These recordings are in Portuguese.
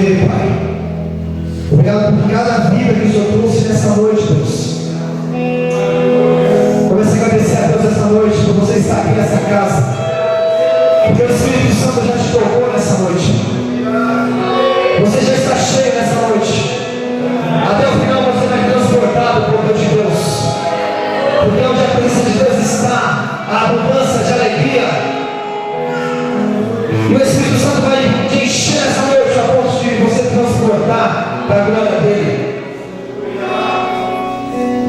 poder, Pai. Obrigado por cada vida que o Senhor trouxe nessa noite, Deus. Comece a agradecer a Deus essa noite por você estar aqui nessa casa, porque o Espírito Santo já te tocou nessa noite. Você já está cheio nessa noite. Até o final você vai ser transportado pelo poder de Deus, porque onde a presença de Deus está, a abundância de alegria. E o Espírito Santo vai te encher essa noite a ponto de você transportar para a glória dele.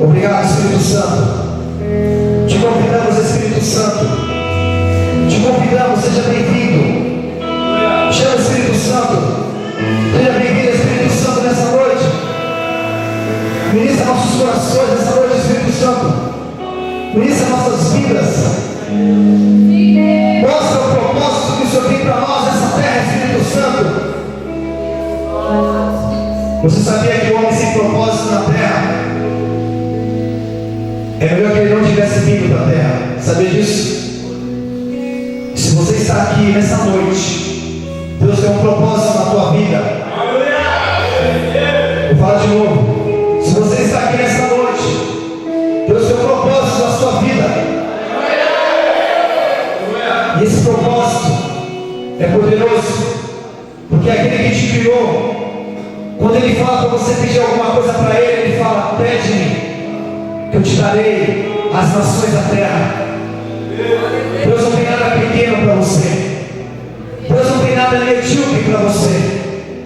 Obrigado, Espírito Santo. Te convidamos, Espírito Santo. Te convidamos, seja bem-vindo. Chama o Espírito Santo. Seja bem-vindo, Espírito Santo, nessa noite. Ministra nossos corações nessa noite, Espírito Santo. Ministra nossas vidas. Mostra o propósito que o Senhor tem para nós nessa terra, Espírito Santo. Você sabia que o homem sem propósito na terra é melhor que ele não tivesse vindo para a terra? Sabia disso? Se você está aqui nessa noite, Deus tem um propósito na tua vida. Vou falar de novo. Se você está aqui nessa noite, Deus tem um propósito na sua vida. E esse propósito é poderoso, porque aquele que te criou, quando ele fala para você pedir alguma coisa para ele, ele fala: pede-me, que eu te darei as nações da terra. Deus não tem nada pequeno para você. Deus não tem nada medíocre para você.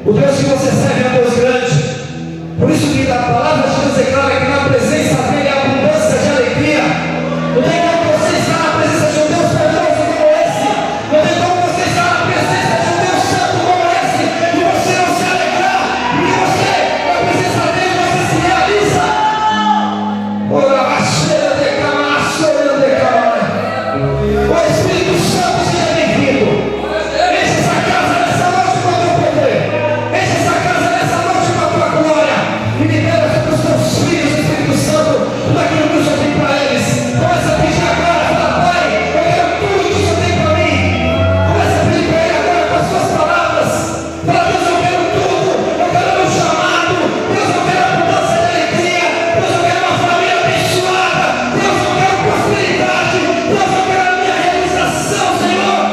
O Deus que você serve é um Deus grande. Por isso que a palavra de Deus declara que na presença dele há abundância de alegria. Não tem como você estar na presença de um Deus poderoso como esse. Não tem como você estar na presença de um Deus santo como esse e você não se alegrar, porque você, na presença dele, você se realiza. Ora, baixeira de camar, chorando de camar. O Espírito Santo seja bem-vindo. Enche essa casa nessa noite com o teu poder. Enche essa casa nessa noite com a tua glória. E libera sobre os teus filhos, Espírito Santo, tudo aquilo que o Senhor tem para eles. Começa a pedir agora, fala: Pai, eu quero tudo que o Senhor tem para mim. Começa a pedir para ele agora com as suas palavras. Fala: Deus, eu quero tudo. Eu quero meu chamado. Deus, eu quero abundância de alegria. Deus, eu quero uma família abençoada. Deus, eu quero prosperidade. Deus, eu quero a minha realização, Senhor.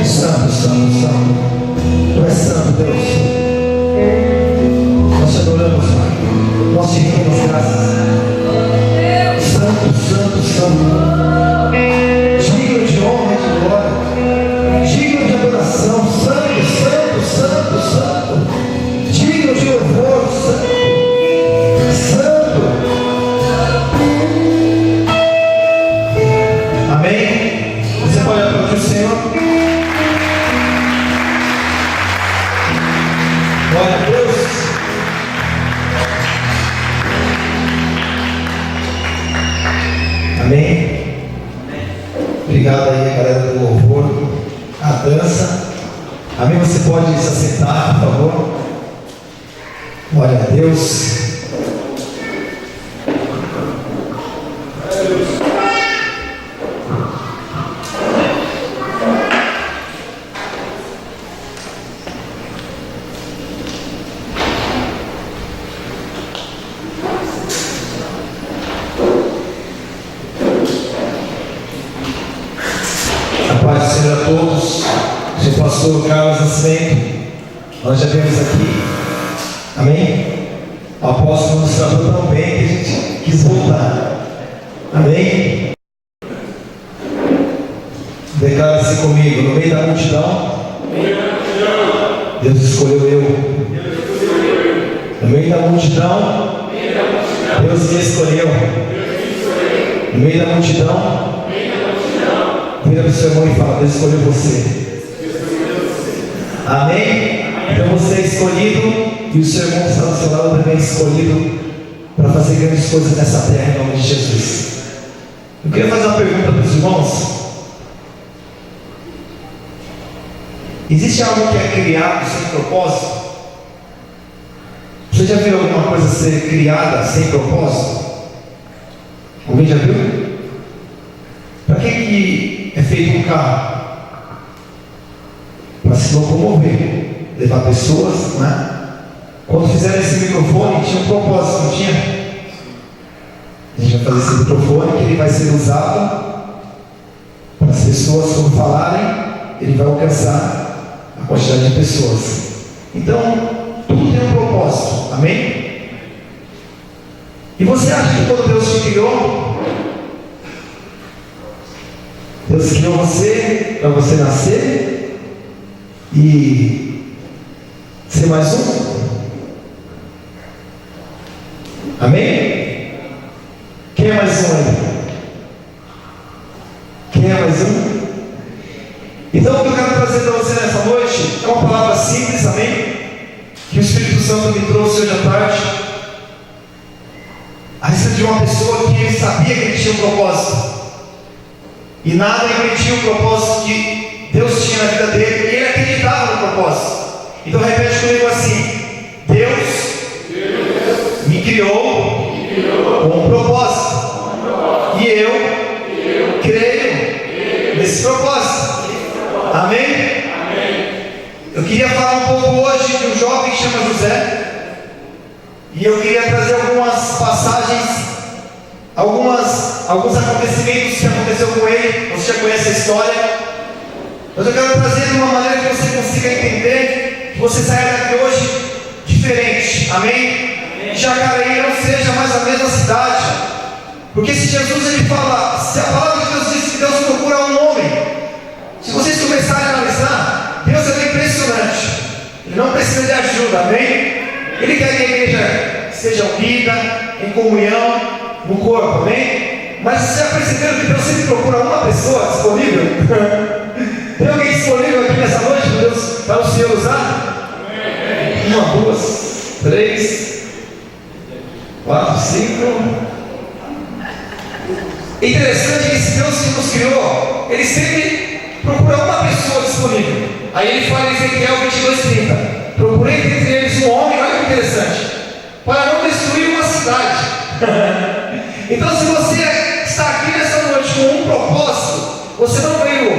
Santo, santo, santo. Tu és santo, Deus. Nós te adoramos, Pai. Nós te rendemos graças. Santo, santo, santo. Digno de honra e de glória. Digno de adoração. Santo, santo, santo, santo. Digno de louvor. Santo. Santo. Amém? Você pode aplaudir o Senhor? Glória a Deus. Amém? Obrigado aí, galera do louvor, a dança. Amém? Você pode se assentar, por favor. Glória a Deus. A paz do Senhor a todos. Seu pastor Carlos Nascimento, nós já vemos aqui. Amém? O apóstolo nos tratou tão bem que a gente quis voltar. Amém? Declara-se comigo: no meio da multidão, Deus escolheu eu. No meio da multidão, Deus me escolheu. No meio da multidão, vira para o seu irmão e fala: Deus escolheu você. Amém? Então você é escolhido e o seu irmão que está do seu lado também é escolhido para fazer grandes coisas nessa terra em nome de Jesus. Eu queria fazer uma pergunta para os irmãos. Existe algo que é criado sem propósito? Você já viu alguma coisa ser criada sem propósito? Alguém já viu? Para que é feito um carro? Para se locomover, levar pessoas, né? Quando fizeram esse microfone, tinha um propósito, não tinha? A gente vai fazer esse microfone que ele vai ser usado para as pessoas, quando falarem, ele vai alcançar a quantidade de pessoas. Então, tudo tem um propósito, amém? E você acha que quando Deus te criou, Deus criou você para você nascer e ser mais um? Amém? Quem é mais um aí? Quem é mais um? Então o que eu quero trazer para você nessa noite é uma palavra simples, amém? Que o Espírito Santo me trouxe hoje à tarde, a respeito de uma pessoa que ele sabia que ele tinha um propósito, e nada impedia o propósito que Deus tinha na vida dele, e ele acreditava no propósito. Então repete comigo assim: Deus me criou com um propósito, e eu creio nesse propósito. Amém? Eu queria falar um pouco hoje de um jovem que chama José, e eu queria trazer algumas passagens, alguns acontecimentos que aconteceu com ele. Você já conhece a história, mas eu quero trazer de uma maneira que você consiga entender, que você saia daqui hoje diferente. Amém? Jacareí não seja mais a mesma cidade, porque se Jesus ele fala, se a palavra de Deus diz que Deus procura um homem, se vocês começarem a analisar, Deus é impressionante, ele não precisa de ajuda, amém? Ele quer que a igreja esteja unida, em comunhão, no corpo, amém? Mas vocês já perceberam que Deus sempre procura uma pessoa disponível? Tem alguém disponível aqui nessa noite, Deus, para o Senhor usar? Uma, duas, três, 4, 5. É interessante que esse Deus que nos criou, ele sempre procura uma pessoa disponível. Aí ele fala em Ezequiel 22:30: procurei entre eles um homem, olha que interessante, para não destruir uma cidade. Então, se você está aqui nessa noite com um propósito, você não veio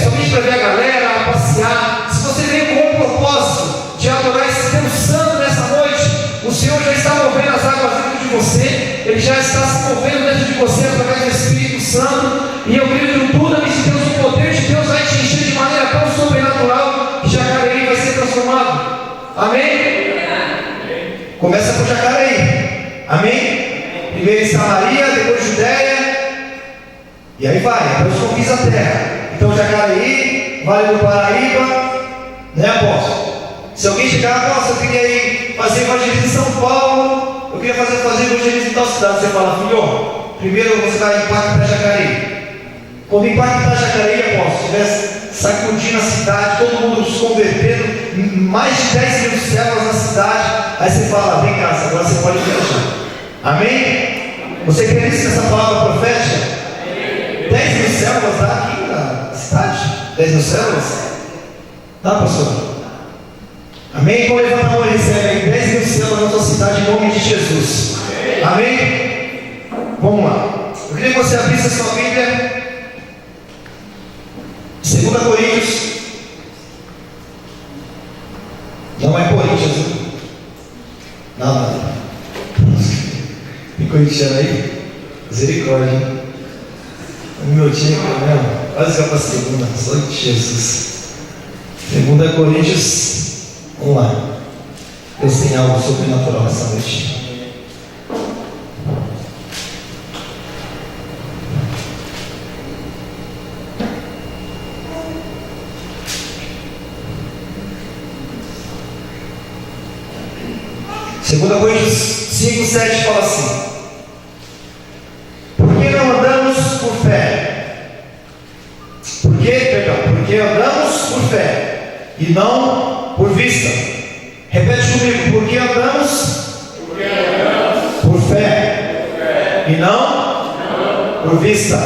somente para ver a galera, passear. Se você veio com um propósito de adorar esse Deus Santo nessa noite, o Senhor já está movendo as águas dentro de você, Ele já está se movendo dentro de você através do Espírito Santo, e eu creio que tudo de Deus, o poder de Deus vai te encher de maneira tão sobrenatural que Jacareí vai ser transformado. Amém? Começa por Jacareí, amém? Primeiro em Samaria, depois Judéia, e aí vai, Deus conquista a terra. Então Jacareí, Vale do Paraíba, né, apóstolo? Se alguém chegar, nossa, eu queria ir fazer evangelismo em São Paulo, eu queria fazer evangelismo em tal cidade, você fala, filho, primeiro você vai impactar Jacareí. Quando impactar Jacareí, apóstolo, estiver sacudindo a cidade, todo mundo se convertendo, mais de 10 mil células na cidade, aí você fala, vem cá, agora você pode viajar. Amém? Você crê nisso, nessa palavra profética? 10 mil células dá aqui na cidade? 10 mil células? Tá, pastor? Amém? Então levanta a mão e recebe aí 10 mil células na sua cidade em nome de Jesus. Amém? Vamos lá. Eu queria que você abrisse a sua Bíblia, 2 Coríntios. Não é Coríntios, né? Não. Tem corintiano aí? Misericórdia. Um minutinho aqui mesmo. Quase vai para a segunda. Só de Jesus. 2 Coríntios. Vamos lá. Deus tem algo sobrenatural essa noite. Segunda Coríntios 5:7 fala assim: porque não andamos por fé? Porque andamos por fé e não por vista. Repete comigo: porque andamos por fé e não por vista.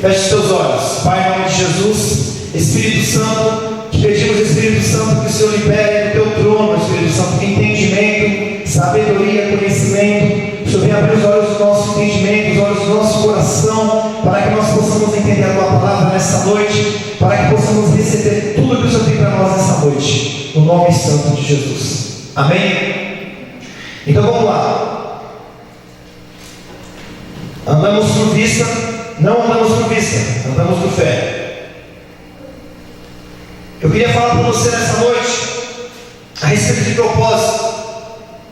Feche seus olhos. Pai, em nome de Jesus. Espírito Santo, te pedimos, Espírito Santo, que o Senhor libere do teu trono, Espírito Santo, entendimento, sabedoria, conhecimento. O Senhor venha abrir os olhos do nosso entendimento, os olhos do nosso coração, para que nós possamos entender a tua palavra nessa noite, para que possamos receber tudo que o Senhor tem para nós nessa noite, no nome santo de Jesus. Amém? Então vamos lá. Andamos por vista, não andamos por vista, andamos por fé. Eu queria falar para você nessa noite a respeito de propósito.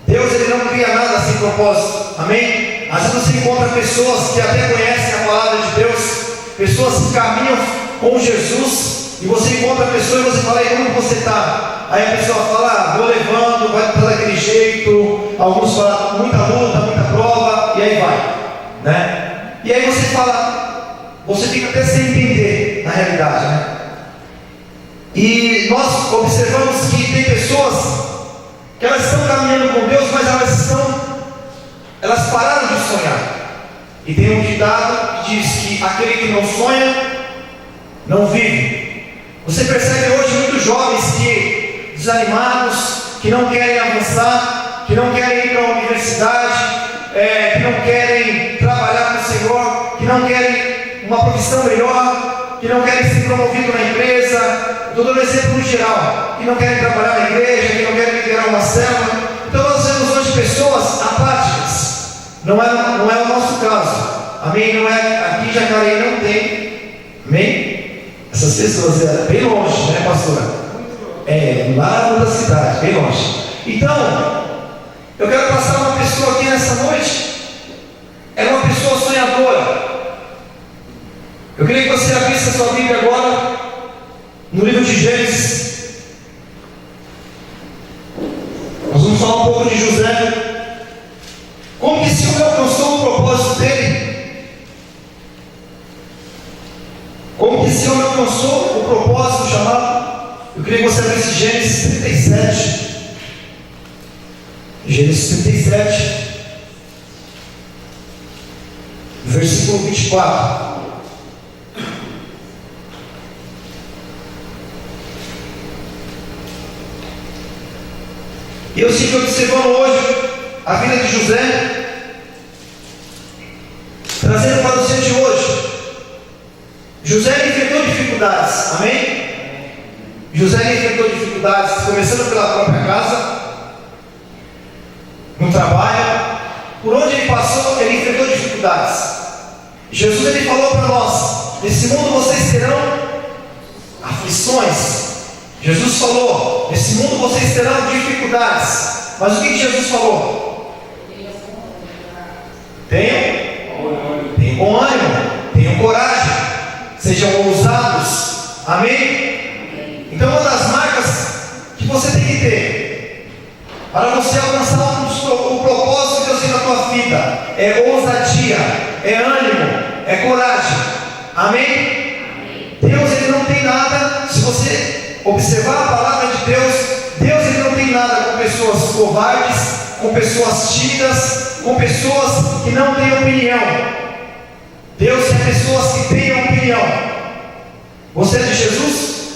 Deus, Ele não cria nada sem propósito. Amém? Às vezes você encontra pessoas que até conhecem a palavra de Deus, pessoas que caminham com Jesus, e você encontra a pessoa e você fala: e como você está? Aí a pessoa fala: vou levando, vai estar daquele jeito. Alguns falam: muita luta, muita prova, e aí vai, né? E aí você fala, você fica até sem entender na realidade, né? E nós observamos que tem pessoas que elas estão caminhando com Deus, mas elas pararam de sonhar. E tem um ditado que diz que aquele que não sonha, não vive. Você percebe hoje muitos jovens que desanimados, que não querem avançar, que não querem ir para a universidade, que não querem trabalhar com o Senhor, que não querem uma profissão melhor, que não querem ser promovido na empresa. Estou dando exemplo no geral, que não querem trabalhar na igreja, que não querem liderar uma célula. Então nós vemos hoje pessoas apáticas. Não é o nosso caso. Amém? Não é, aqui em Jacareí não tem. Amém? Essas pessoas é bem longe, né, pastora? É lá da cidade, bem longe. Então, eu quero passar uma pessoa aqui nessa noite. É uma pessoa sonhadora. Eu queria que você abrisse a sua Bíblia agora no livro de Gênesis. Nós vamos falar um pouco de José. Como que esse homem alcançou o propósito dele? Como que esse homem alcançou o propósito chamado? Eu queria que você abrisse Gênesis 37. Gênesis 37, versículo 24. E eu sigo observando hoje a vida de José, trazendo para o dia de hoje. José enfrentou dificuldades, amém? José enfrentou dificuldades, começando pela própria casa, no trabalho, por onde ele passou, ele enfrentou dificuldades. Jesus, ele falou para nós: nesse mundo vocês terão aflições. Jesus falou: nesse mundo vocês terão dificuldades. Mas o que Jesus falou? Tenham bom ânimo, tenham coragem, sejam ousados. Amém? Então uma das marcas que você tem que ter para você alcançar o propósito de Deus na tua vida é ousadia, é ânimo, é coragem. Amém? Deus, ele não tem nada, se você observar a palavra de Deus, Deus, ele não tem nada com pessoas covardes, com pessoas tímidas, com pessoas que não têm opinião. Deus quer pessoas que tenham opinião. Você é de Jesus?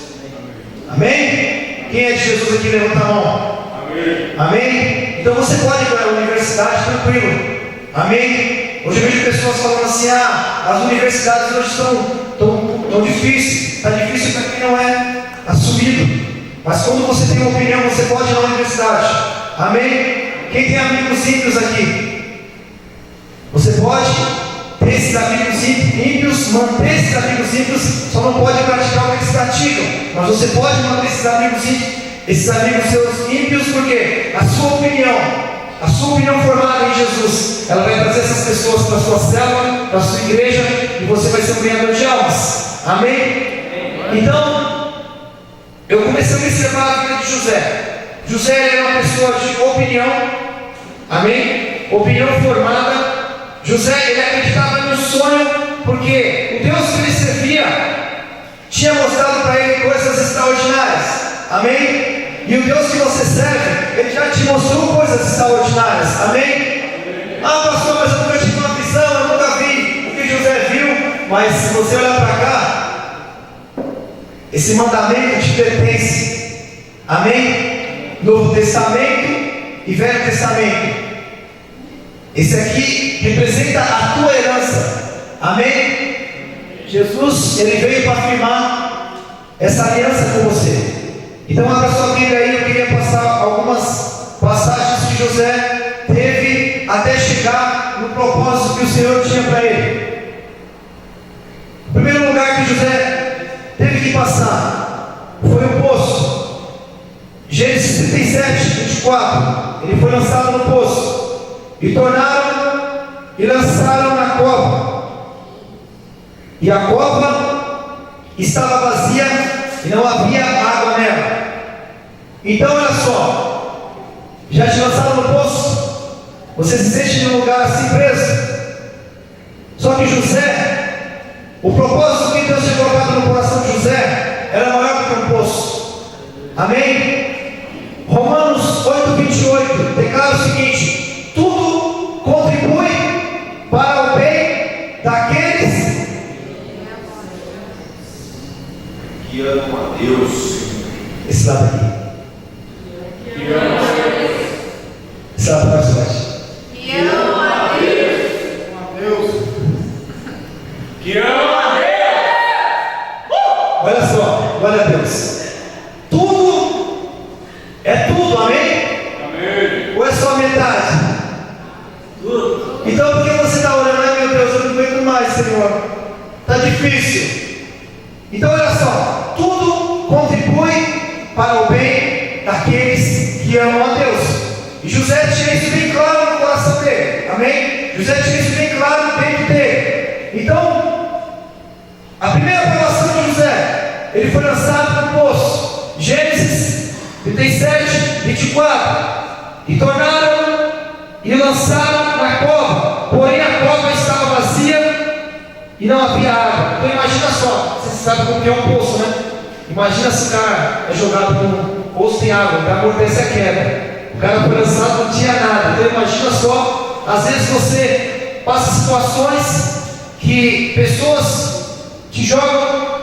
Amém? Quem é de Jesus aqui? Levanta a mão. Amém? Amém? Então você pode ir para a universidade tranquilo. Amém? Hoje eu vejo pessoas falando assim: as universidades hoje estão difíceis. Está difícil para quem não é assumido. Mas quando você tem uma opinião, você pode ir na universidade. Amém? Quem tem amigos ímpios aqui? Você pode ter esses amigos ímpios, manter esses amigos ímpios, só não pode praticar o que eles praticam. Mas você pode manter esses amigos ímpios, esses amigos seus ímpios, porque a sua opinião formada em Jesus, ela vai trazer essas pessoas para a sua célula, para a sua igreja, e você vai ser um ganhador de almas. Amém? Então, eu comecei a observar a vida de José. José era uma pessoa de opinião. Amém? Opinião formada. José, ele acreditava no sonho, porque o Deus que ele servia tinha mostrado para ele coisas extraordinárias. Amém? E o Deus que você serve, ele já te mostrou coisas extraordinárias. Amém? Pastor, mas eu nunca tive uma visão, eu nunca vi o que José viu. Mas se você olhar para cá, Esse mandamento te pertence. Amém? Novo Testamento e Velho Testamento. Esse aqui representa a tua herança. Amém? Jesus, ele veio para firmar essa aliança com você. Então abra sua Bíblia aí. Eu queria passar algumas passagens que José teve até chegar no propósito que o Senhor tinha para ele. O primeiro lugar que José teve que passar foi o poço. Gênesis 37, 24. Ele foi lançado no poço, e tornaram e lançaram na cova, e a cova estava vazia e não havia água nela. Então olha só, já te lançaram no poço, você se sente num lugar assim preso. Só que José, o propósito que Deus tinha colocado no coração de José era maior do que um poço. Amém? Romanos 8:28 declara o seguinte: tudo contribui para o bem daqueles que amam a Deus. Esse lado aqui. Que amam a Deus. Esse lado para baixo. Que amam a Deus. Que amam a Deus. Olha só, glória a Deus. Tudo é tudo, amém? Amém. Ou é só metade? Tudo. Então por que você está orando? Ai meu Deus, eu não aguento mais, Senhor. Está difícil. Então olha só, tudo contribui para o bem daqueles que amam a Deus. E José tinha isso bem claro no coração dele, amém? José tinha isso bem claro dentro dele. Então, a primeira aprovação de José, ele foi lançado no poço. Gênesis 37, 24. E tornaram e lançaram na cova, porém a cova estava vazia e não havia água. Então imagina só, você sabe como que é um poço, né? Imagina se o cara é jogado num poço, tem água, o cara amortece a queda. O cara foi lançado, não tinha nada. Então imagina só, às vezes você passa situações que pessoas te jogam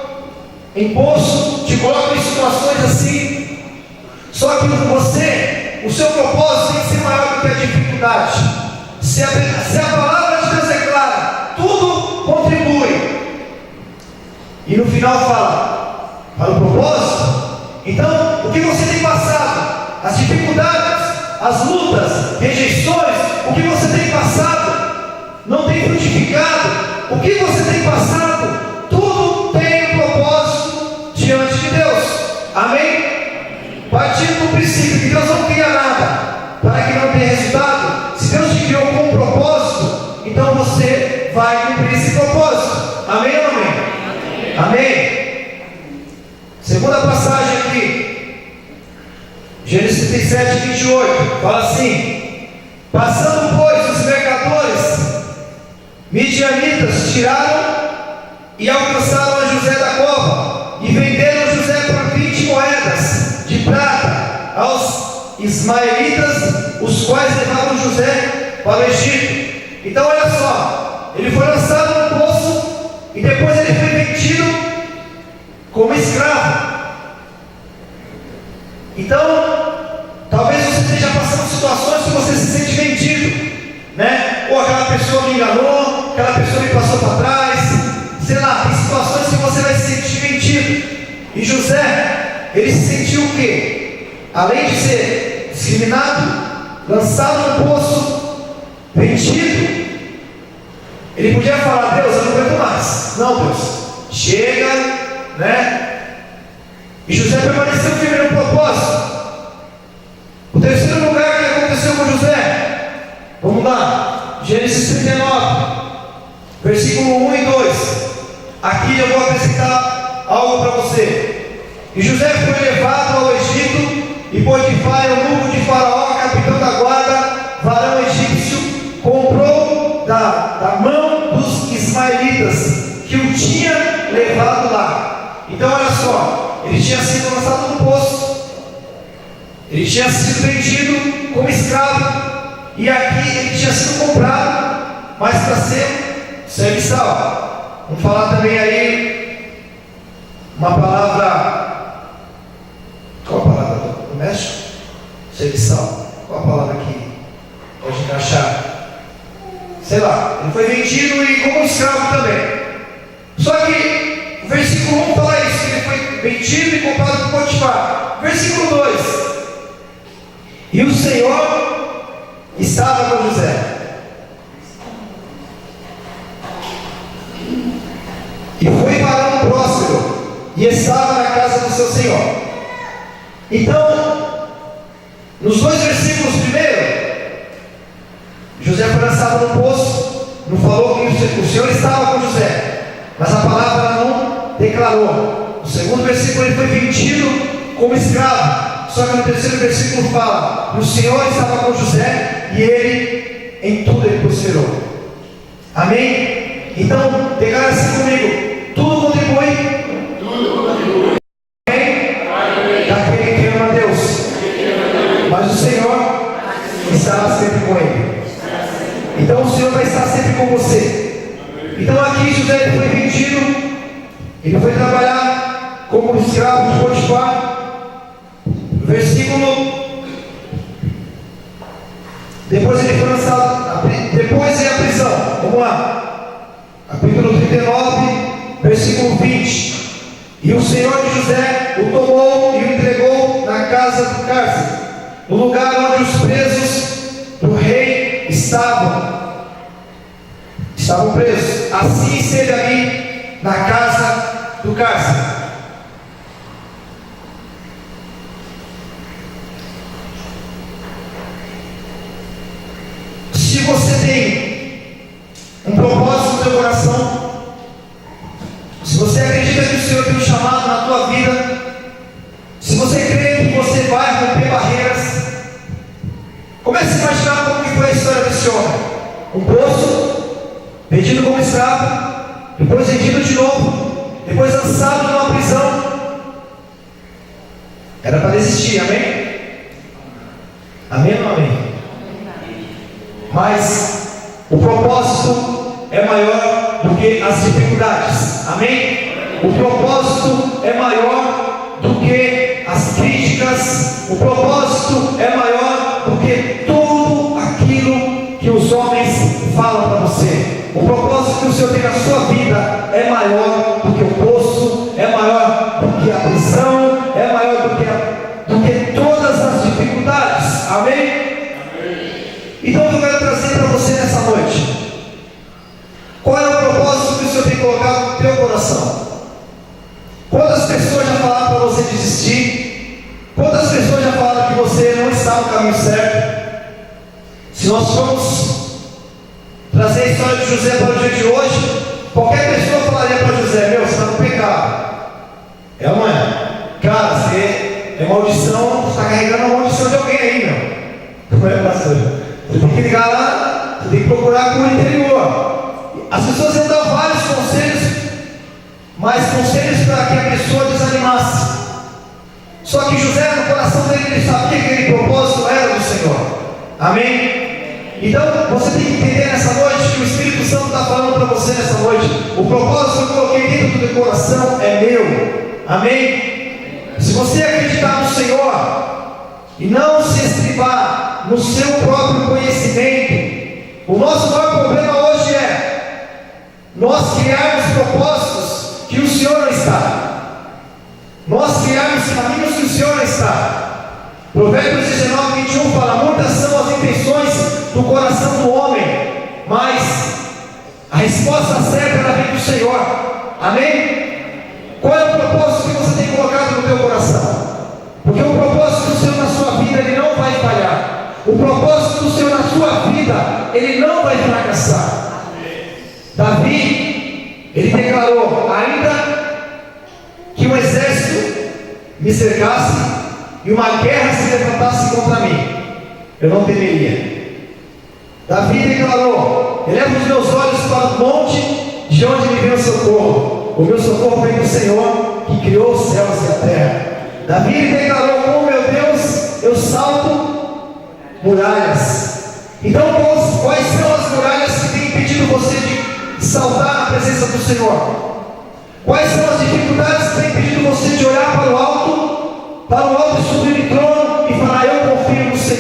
em poço, te colocam em situações assim. Só que você, o seu propósito tem que ser maior do que a dificuldade. Se a palavra de Deus é clara, tudo contribui. E no final fala, para o propósito. Então, o que você tem passado? As dificuldades, as lutas, rejeições, o que você tem passado não tem frutificado. O que você tem passado, tudo tem um propósito diante de Deus. Amém? Partindo do princípio que Deus não cria nada para que não tenha resultado. Se Deus te criou com um propósito, então você vai cumprir esse propósito. Amém ou amém? Amém? Segunda passagem aqui, Gênesis 37, 28, fala assim: passando pois os mercadores midianitas, tiraram e alcançaram a José da cova, e venderam José por 20 moedas de prata aos ismaelitas, os quais levavam José para o Egito. Então olha só, ele foi lançado no poço e depois ele foi vendido como escravo. Então, talvez você esteja passando situações que você se sente vendido, né? Ou aquela pessoa me enganou, aquela pessoa me passou para trás, sei lá, tem situações que você vai se sentir vendido. E José, ele se sentiu o quê? Além de ser discriminado, lançado no poço, vendido, ele podia falar: Deus, eu não aguento mais. Não, Deus, chega, né? E José permaneceu firme no propósito. O terceiro lugar que aconteceu com José, vamos lá, Gênesis 39, versículo 1 e 2. Aqui eu vou apresentar algo para você. E José foi levado ao Egito, e Potifar, eunuco de Faraó, capitão da guarda, varão egípcio, comprou da mão dos ismaelitas que o tinha levado lá. Então olha só, ele tinha sido lançado no poço, ele tinha sido vendido como escravo, e aqui ele tinha sido comprado, mas para ser serviçal. Vamos falar também aí uma palavra serviçal. Qual a palavra que pode encaixar? Sei lá, ele foi vendido e como escravo também. Só que o versículo 1 fala isso, que ele foi vendido e comprado por Potifar. Versículo 2: e o Senhor estava com José, e foi varão próspero, e estava na casa do seu Senhor. Então, nos 2 versículos primeiro, José foi lançado no poço, não falou que o Senhor estava com José, mas a palavra não declarou. No segundo versículo ele foi vendido como escravo, só que no terceiro versículo fala: o Senhor estava com José e ele, em tudo ele prosperou. Amém? Então, declara assim comigo: tudo contribui. Daquele que ama a Deus, mas o Senhor estará sempre com ele. Então o Senhor vai estar sempre com você. Então aqui José ele foi vendido, ele foi trabalhar como escravo de Potifar. Versículo. Depois ele foi lançado, depois é a prisão. Vamos lá. Capítulo 39, versículo 20. E o Senhor de José o tomou e o entregou na casa do cárcere, no lugar onde os presos do rei estavam presos. Assim esteve ali na casa do cárcere. Se você tem um propósito no seu coração, se você acredita que o Senhor tem um chamado na tua vida, se você crê que você vai romper barreiras, comece a imaginar como que foi a história desse homem. Um poço, vendido como escravo, depois vendido de novo, depois lançado numa prisão. Era para desistir, amém? Amém ou não amém? Mas o propósito é maior do que as dificuldades, amém? O propósito é maior do que as críticas, o propósito é maior do que tudo aquilo que os homens falam para você. O propósito que o Senhor tem na sua vida é maior do que o poço, é maior do que a prisão, é maior do que todas as dificuldades, amém? Então eu quero trazer para você nessa noite: qual é o propósito que o Senhor tem colocado no teu coração? Quantas pessoas já falaram para você desistir? Quantas pessoas já falaram que você não está no caminho certo? Se nós formos trazer a história de José para o dia de hoje, qualquer pessoa falaria para José: meu, você está no pecado. É ou não é? Cara, você é maldição, você está carregando a maldição de alguém aí, meu. Não é, pastor? Você tem que ligar lá, você tem que procurar com o interior. As pessoas iam dar vários conselhos, mas conselhos para que a pessoa desanimasse. Só que José, no coração dele, ele sabia que aquele propósito era do Senhor. Amém? Então você tem que entender nessa noite que o Espírito Santo está falando para você nessa noite: o propósito que eu coloquei dentro do teu coração é meu. Amém? Se você acreditar no Senhor e não se estribar no seu próprio conhecimento, o nosso maior problema hoje é nós criarmos propósitos que o Senhor não está, nós criarmos caminhos que o Senhor não está. Provérbios 19, 21 fala: muitas são as intenções do coração do homem, mas a resposta certa ela vem do Senhor. Amém? Qual é o propósito que você tem colocado no teu coração? Porque o propósito do Senhor na sua vida, ele não vai falhar. O propósito do Senhor na sua vida, ele não vai fracassar. Davi, ele declarou: ainda que um exército me cercasse e uma guerra se levantasse contra mim, eu não temeria. Davi declarou: eleva os meus olhos para o monte, de onde me vem o socorro. O meu socorro vem do Senhor, que criou os céus e a terra. Davi declarou: com meu Deus eu salto muralhas. Então quais são as muralhas que têm impedido você de saltar na presença do Senhor? Quais são as dificuldades que têm impedido você de olhar para o alto e subir no trono e falar: eu confio no Senhor?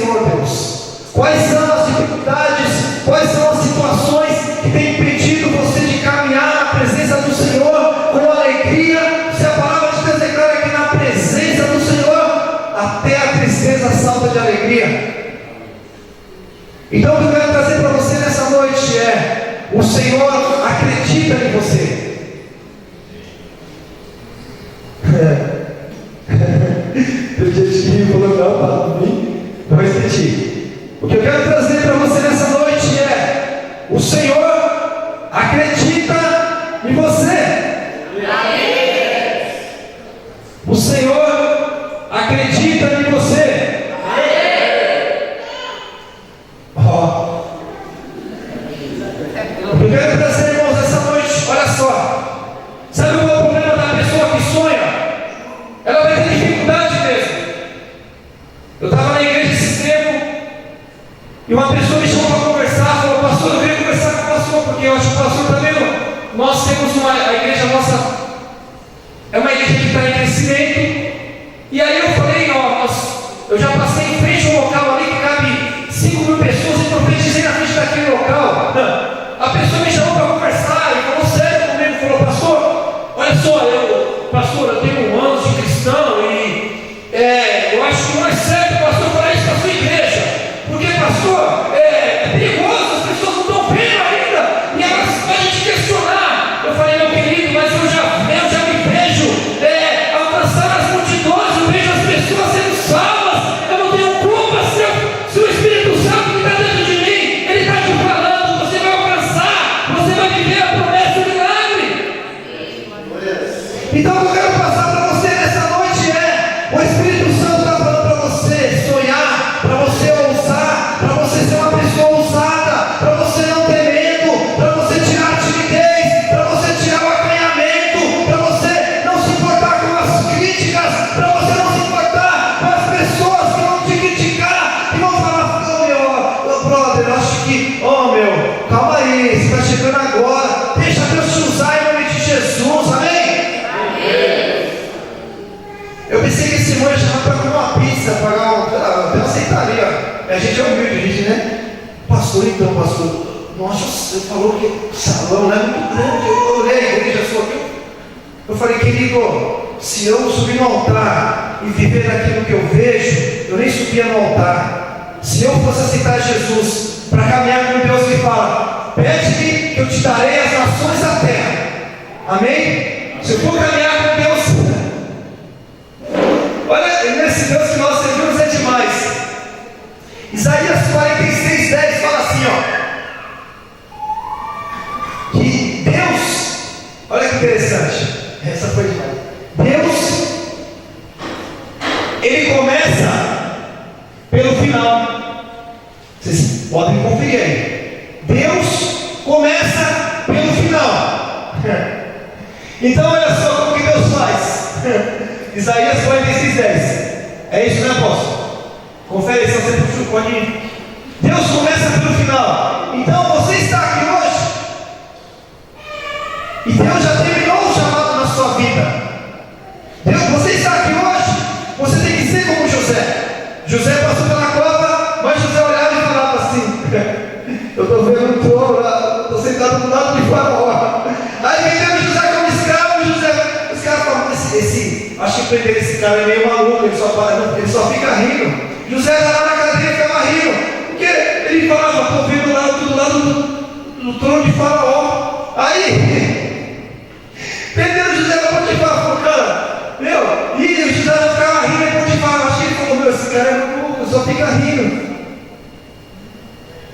de alegria. Então o que eu quero trazer para você nessa noite é: o Senhor acredita em você. Tem gente que falou não para mim, não vai repetir. O que eu quero trazer para você nessa noite é: o Senhor acredita em você. O Senhor acredita em você. Ó, eu quero trazer, irmãos, essa noite, olha só. Sabe qual é o problema da pessoa que sonha? Ela vai ter dificuldade mesmo. Eu estava na igreja esse tempo e uma pessoa me chamou para conversar. Falou: pastor, eu queria conversar com o pastor, porque eu acho que o pastor também. Nós temos a igreja nossa, é uma igreja que está em crescimento. E aí eu falei: ó, eu já passei em frente a um local ali que cabe 5.000 pessoas e profetizei na frente daquele local. A pessoa me chamou para conversar e falou sério comigo. Falou: pastor, olha só, pastor, eu tenho anos de cristão e eu acho que não é certo, pastor, falar isso para a sua igreja, porque, pastor, é perigoso, as pessoas não estão vendo ainda e elas podem te questionar. Eu falei: meu querido, mas eu já me vejo alcançar as multidões, eu vejo as pessoas sendo salvas, eu não tenho culpa se o Espírito Santo que está dentro de mim, ele está te falando, você vai alcançar, você vai viver a promessa do milagre. Então eu quero passar para você nessa noite o Espírito Santo está falando para você sonhar, para você ousar, para você ser uma pessoa ousada, para você não ter medo, para você tirar a timidez, para você tirar o acanhamento, para você não se importar com as críticas, para você não se importar com as pessoas que vão te criticar, que vão falar: ô brother, eu acho que, calma aí, você está chegando agora, deixa Deus te usar em nome de Jesus, amém? Eu pensei que esse irmão ia chamar para comer uma pizza, eu aceitaria. A gente é humilde, a gente, né? Pastor, então, pastor, nossa, você falou que o salão não é muito grande. Eu olhei a igreja sua aqui. Eu falei: querido, se eu subir no altar e viver daquilo que eu vejo, eu nem subia no altar. Se eu fosse aceitar Jesus para caminhar com Deus que fala: pede-me que eu te darei as nações da terra, amém? Se eu for caminhar com Deus, olha, nesse Deus que nós servimos é demais. Isaías 46:10 fala assim, que Deus, olha que interessante, essa foi demais. Deus, ele começa pelo final. Vocês podem conferir aí. Deus começa pelo final. Então olha só como que Deus faz. Isaías 46:10. É isso, né, apóstolo? Confere se você puxa o coninho. Deus começa pelo final. Então você está aqui hoje e Deus já terminou o chamado na sua vida. Você está aqui hoje, você tem que ser como José. José passou pela cova, mas José olhava e falava assim: eu estou vendo um trono lá, estou sentado do lado de Faraó. Aí vendeu José como escravo. Os caras falam: acho que prender esse cara é meio maluco, ele só fica rindo. José era lá na cadeia e ficava rindo, porque ele falava: estou vendo do lado do trono de Faraó. Aí prenderam José para Potifar, falou: cara, e o José ficava rindo e Potifar, acho que ele falou: esse cara é maluco, só fica rindo.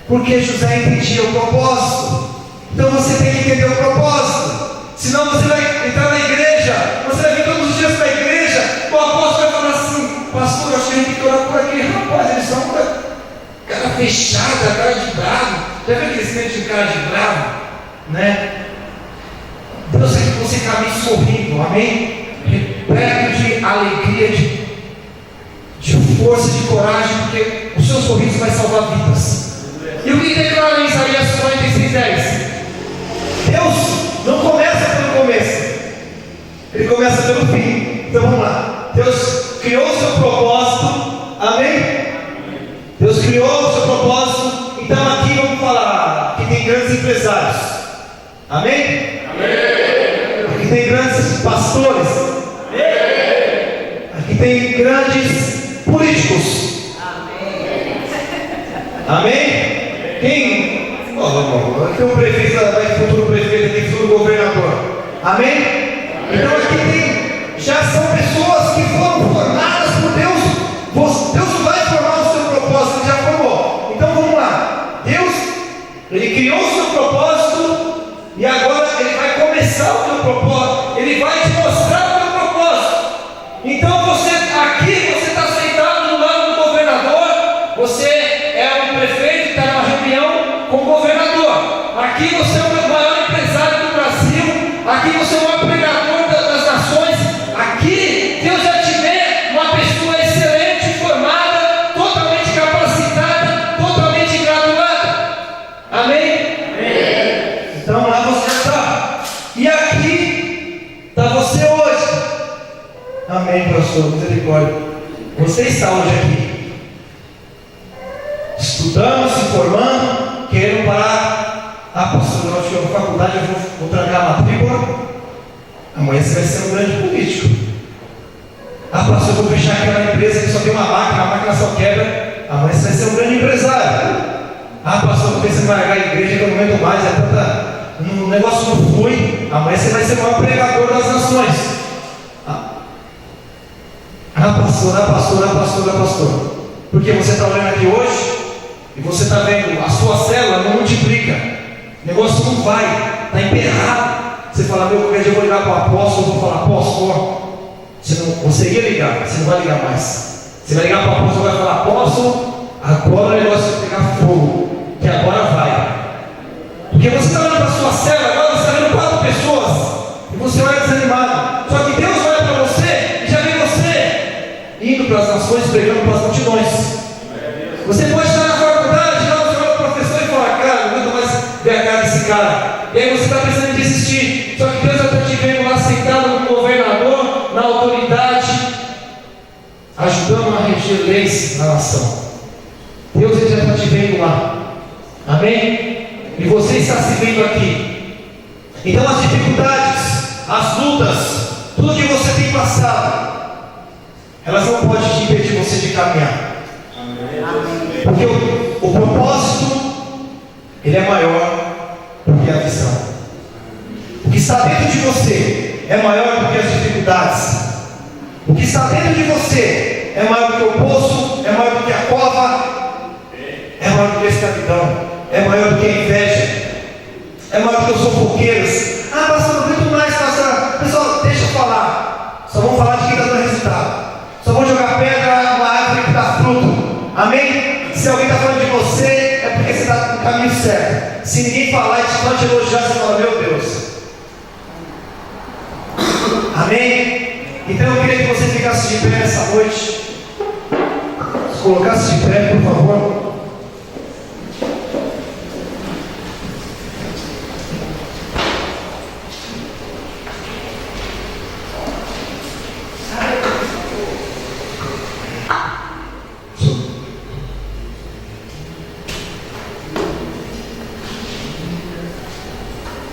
Porque José entendia o propósito. Então você tem que entender o propósito. Senão você vai entrar na igreja, você vai vir todos os dias para a igreja, o apóstolo vai falar assim: pastor, eu acho que a gente tem que orar por aqui. Rapaz, eles são cara fechada, cara de bravo. Já viu aquele sente de cara de bravo? Né? Deus quer que você caminhe sorrindo, amém? Repleto de alegria, de força, de coragem, porque o seu sorriso vai salvar vidas. E o que declara em Isaías 46:10? Deus não começa pelo começo, ele começa pelo fim. Então vamos lá. Deus criou o seu propósito, amém? Deus criou o seu propósito. Então aqui vamos falar que tem grandes empresários, amém? Amém. Aqui tem grandes pastores, amém. Aqui tem grandes políticos, amém. Amém? Quem? Tem um prefeito, futuro prefeito aqui, futuro governador. Amém? Então aqui tem, já são pessoas que foram formadas por Deus. Deus vai formar o seu propósito, Ele já formou. Então vamos lá. Deus, Ele criou o seu propósito e agora Ele vai começar o teu propósito. Ele vai te mostrar o teu propósito. Então você está sentado do lado do governador. Você é um prefeito que está numa reunião com o governador. Aqui você é o maior empresário do Brasil. Aqui você é o maior pregador das nações. Aqui Deus já te vê uma pessoa excelente, formada, totalmente capacitada, totalmente graduada. Amém? Amém. Então lá você está. E aqui está você hoje. Amém, pastor, misericórdia. Você está hoje aqui, estudando, se formando, querendo parar. Pastor, eu acho que eu vou à faculdade, eu vou trancar a matrícula. Amanhã você vai ser um grande político. Pastor, eu vou fechar aquela empresa que só tem uma máquina, a máquina só quebra. Amanhã você vai ser um grande empresário. Pastor, eu pensei em largar a igreja que eu não aguento mais, o negócio não flui. Amanhã você vai ser o maior pregador das nações. Pastor. Porque você está olhando aqui hoje e você está vendo a sua célula não multiplica. O negócio não vai, está emperrado. Você fala, qualquer dia eu vou ligar para o apóstolo, vou falar, apóstolo, você ia ligar, você não vai ligar mais. Você vai ligar para o apóstolo e vai falar, apóstolo, agora o negócio vai pegar fogo, que agora vai. Porque você está olhando para a sua célula, agora você está vendo 4 pessoas, e você olha desanimado. Só que Deus olha para você e já vê você indo para as nações, pregando para as multidões. Você pode estar na faculdade, você olha para o professor e fala, cara, não aguento mais ver a cara desse cara. E aí você está pensando em desistir. Só que Deus já está te vendo lá sentado no governador, na autoridade, ajudando a reger leis na nação. Deus já está te vendo lá. Amém? E você está se vendo aqui. Então as dificuldades, as lutas, tudo que você tem passado, elas não podem te impedir você de caminhar. Porque o propósito, ele é maior do que a visão. O que está dentro de você é maior do que as dificuldades. O que está dentro de você é maior do que o poço, é maior do que a cova, é maior do que a escravidão, é maior do que a inveja, é maior do que os fofoqueiros. Pastor, não aguento mais, pastor. Pessoal, deixa eu falar. Só vamos falar de quem está dando resultado. Só vamos jogar pedra numa árvore que dá fruto. Amém? Se alguém está falando de você, é porque você está no caminho certo. Se ninguém falar e só te elogiar, você fala, meu Deus. Amém? Então eu queria que você ficasse de pé nessa noite. Se colocasse de pé, por favor.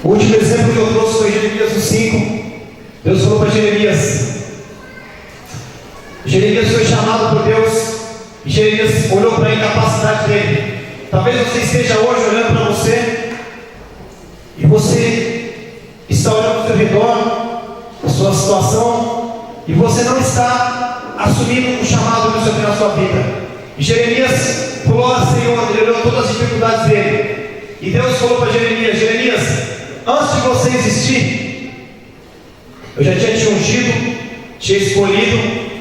O último exemplo que eu trouxe foi Jeremias 5. Deus falou para Jeremias. Jeremias foi chamado por Deus. E Jeremias olhou para a incapacidade dele. Talvez você esteja hoje olhando para você. E você está olhando ao seu redor, a sua situação. E você não está assumindo o chamado que Deus tem na sua vida. E Jeremias falou ao Senhor, ele olhou todas as dificuldades dele. E Deus falou para Jeremias, antes de você existir, eu já tinha te ungido, te escolhido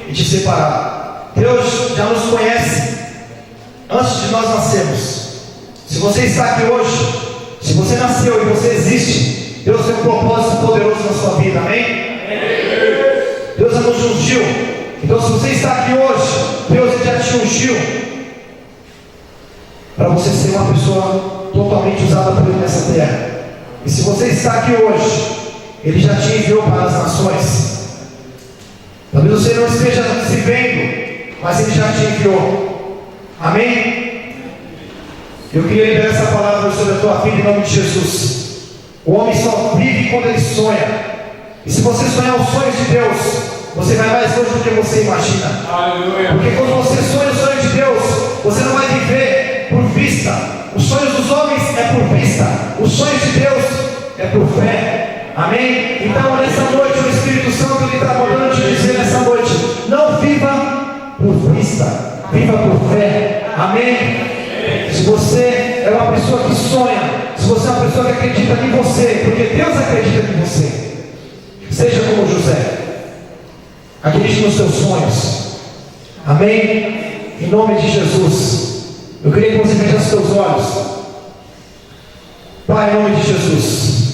e te separado. Deus já nos conhece antes de nós nascermos. Se você está aqui hoje, se você nasceu e você existe, Deus tem um propósito poderoso na sua vida, amém? Deus já nos ungiu. Então se você está aqui hoje, Deus já te ungiu para você ser uma pessoa totalmente usada por Ele nessa terra. E se você está aqui hoje, Ele já te enviou para as nações. Talvez você não esteja se vendo, mas Ele já te enviou. Amém? Eu queria liberar essa palavra sobre a tua vida em nome de Jesus. O homem só vive quando ele sonha. E se você sonhar os sonhos de Deus, você vai mais longe do que você imagina. Aleluia. Porque quando você sonha o sonho de Deus, você não vai viver por vista vista. Os sonhos de Deus é por fé. Amém? Então nessa noite o Espírito Santo ele está mandando te dizer nessa noite: não viva por vista, viva por fé. Amém? Se você é uma pessoa que sonha, se você é uma pessoa que acredita em você, porque Deus acredita em você, seja como José, acredite nos seus sonhos. Amém? Em nome de Jesus, eu queria que você fechasse seus olhos. Pai, em nome de Jesus,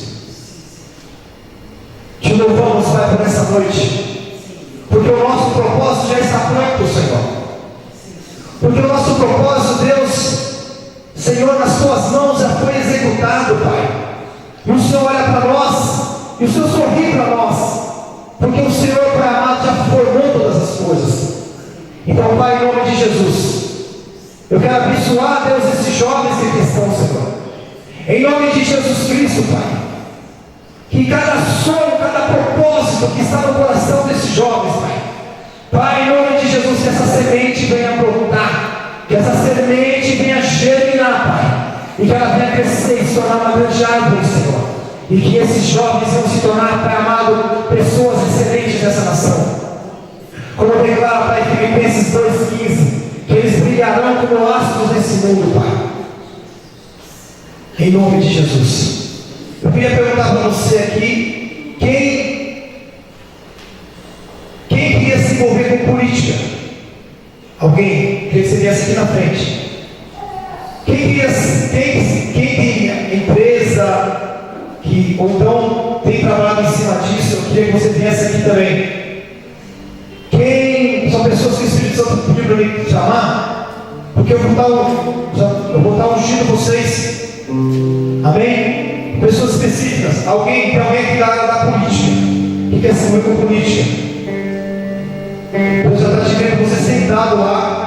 te louvamos, Pai, por essa noite, porque o nosso propósito já está pronto, Senhor. Porque o nosso propósito, Deus, Senhor, nas tuas mãos já foi executado, Pai. E o Senhor olha para nós, e o Senhor sorri para nós, porque o Senhor, Pai amado, já formou todas as coisas. Então, Pai, em nome de Jesus, eu quero abençoar, Deus, esses jovens em questão, Senhor. Em nome de Jesus Cristo, Pai, que cada sonho, cada propósito que está no coração desses jovens, Pai, Pai, em nome de Jesus, que essa semente venha brotar, que essa semente venha germinar, Pai, e que ela venha crescer e se tornar uma grande árvore, Senhor, e que esses jovens venham se tornar, Pai amado, pessoas excelentes nessa nação. Como declara, Pai, Filipenses 2,15, que eles brilharão como astros nesse mundo, Pai. Em nome de Jesus. Eu queria perguntar para você aqui, quem queria se envolver com política? Alguém queria que você viesse aqui na frente? Quem tem empresa, ou então tem trabalhado em cima disso? Eu queria que você viesse aqui também. Quem são pessoas que o Espírito Santo pediu para me chamar? Porque eu vou estar ungindo vocês. Amém? Pessoas específicas. Tem alguém que é da área da política, que quer se envolver com política. Deus já está te vendo você sentado lá,